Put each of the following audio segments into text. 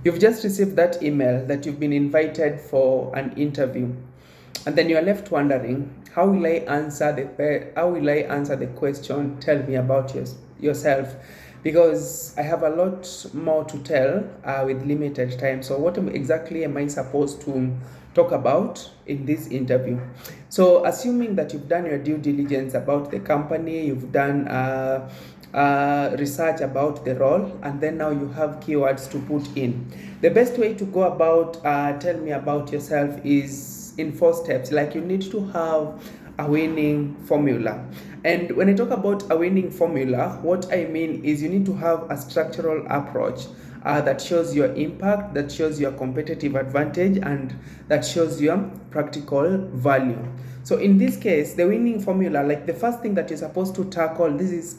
You've just received that email that you've been invited for an interview, and then you are left wondering, how will I answer the question, tell me about yourself, because I have a lot more to tell with limited time. So what exactly am I supposed to talk about in this interview? So assuming that you've done your due diligence about the company, you've done research about the role, and then now you have keywords to put in. The best way to go about tell me about yourself is in 4 steps. Like, you need to have a winning formula. And when I talk about a winning formula, what I mean is you need to have a structural approach that shows your impact, that shows your competitive advantage, and that shows your practical value. So in this case, the winning formula, like the first thing that you're supposed to tackle, this is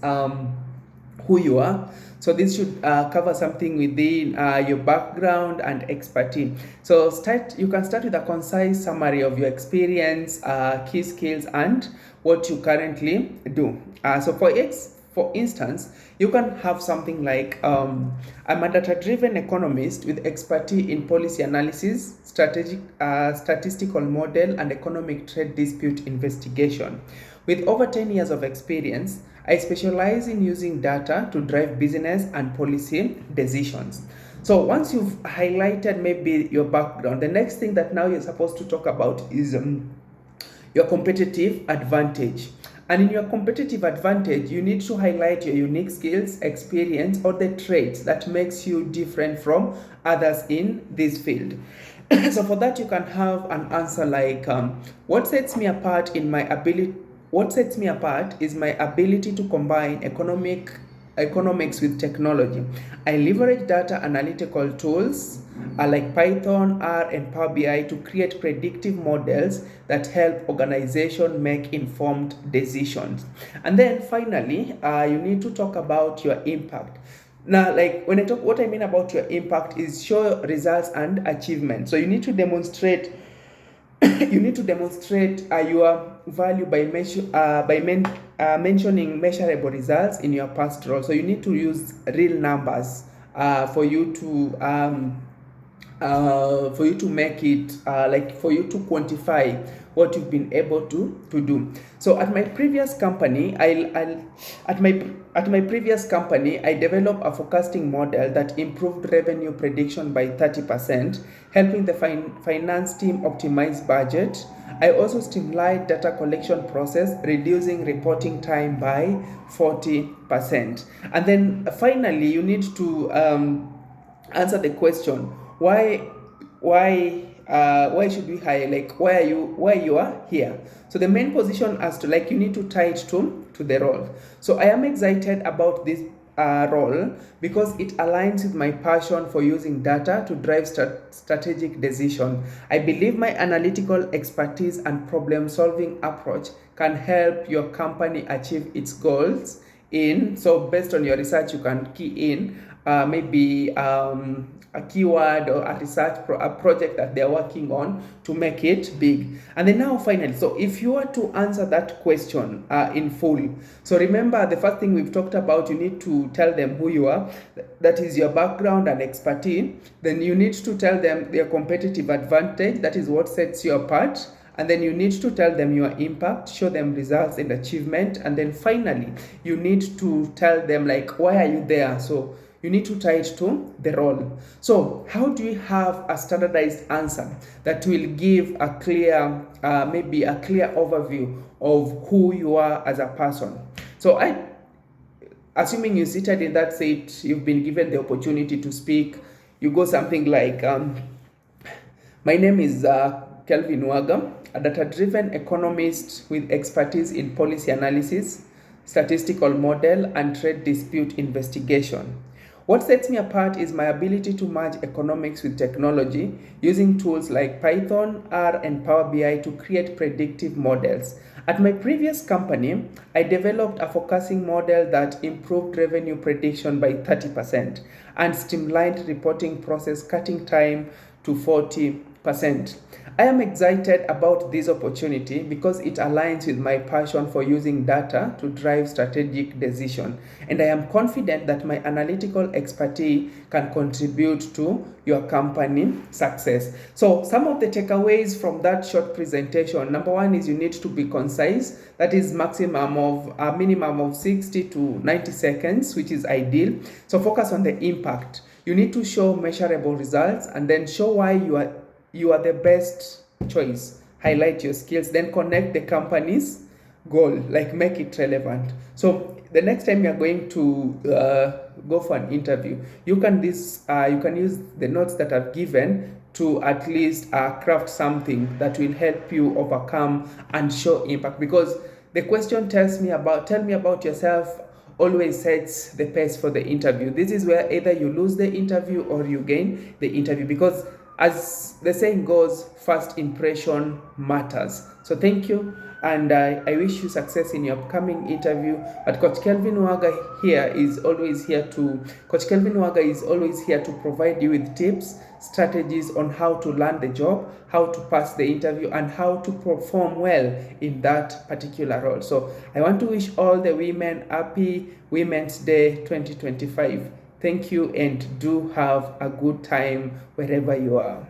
who you are. So this should cover something within your background and expertise. So you can start with a concise summary of your experience, key skills, and what you currently do. So for instance, you can have something like, I'm a data-driven economist with expertise in policy analysis, statistical model, and economic trade dispute investigation. With over 10 years of experience, I specialize in using data to drive business and policy decisions. So once you've highlighted maybe your background, the next thing that now you're supposed to talk about is your competitive advantage. And in your competitive advantage, you need to highlight your unique skills, experience, or the traits that makes you different from others in this field. So for that, you can have an answer like, what sets me apart is my ability to combine economics with technology. I leverage data analytical tools like Python, R, and Power BI to create predictive models that help organizations make informed decisions. And then finally, you need to talk about your impact. Now, like what I mean about your impact is show results and achievement. So you need to demonstrate your value by mentioning measurable results in your past role. So you need to use real numbers for you to make it for you to quantify what you've been able to do. So at my previous company, I developed a forecasting model that improved revenue prediction by 30%, helping the finance team optimize budget. I also streamlined data collection process, reducing reporting time by 40%. And then finally, you need to answer the question, why should we hire, like why you are here. So the main position as to, like, you need to tie it to the role. So I am excited about this role because it aligns with my passion for using data to drive strategic decision. I believe my analytical expertise and problem solving approach can help your company achieve its goals. So based on your research, you can key in maybe a keyword or a research a project that they're working on to make it big. And then now finally, so if you are to answer that question in full, so remember the first thing we've talked about, you need to tell them who you are, that is your background and expertise. Then you need to tell them their competitive advantage, that is what sets you apart. And then you need to tell them your impact, show them results and achievement. And then finally, you need to tell them, like, why are you there? So you need to tie it to the role. So how do you have a standardized answer that will give a clear, maybe a clear overview of who you are as a person? So assuming you're seated in that seat, you've been given the opportunity to speak, you go something like, my name is Kelvin Waga, a data-driven economist with expertise in policy analysis, statistical model, and trade dispute investigation. What sets me apart is my ability to merge economics with technology using tools like Python, R, and Power BI to create predictive models. At my previous company, I developed a forecasting model that improved revenue prediction by 30% and streamlined reporting process, cutting time to 40%. I am excited about this opportunity because it aligns with my passion for using data to drive strategic decision, and I am confident that my analytical expertise can contribute to your company success. So some of the takeaways from that short presentation: number one is you need to be concise, that is a minimum of 60 to 90 seconds, which is ideal. So focus on the impact. You need to show measurable results, and then show why you are the best choice. Highlight your skills, then connect the company's goal, like make it relevant. So the next time you're going to go for an interview, you can use the notes that I've given to at least craft something that will help you overcome and show impact, because the question tell me about yourself always sets the pace for the interview. This is where either you lose the interview or you gain the interview, because as the saying goes, first impression matters. So thank you, and I wish you success in your upcoming interview. But Coach Kelvin Waga is always here to provide you with tips, strategies on how to land the job, how to pass the interview, and how to perform well in that particular role. So I want to wish all the women happy Women's Day 2025. Thank you, and do have a good time wherever you are.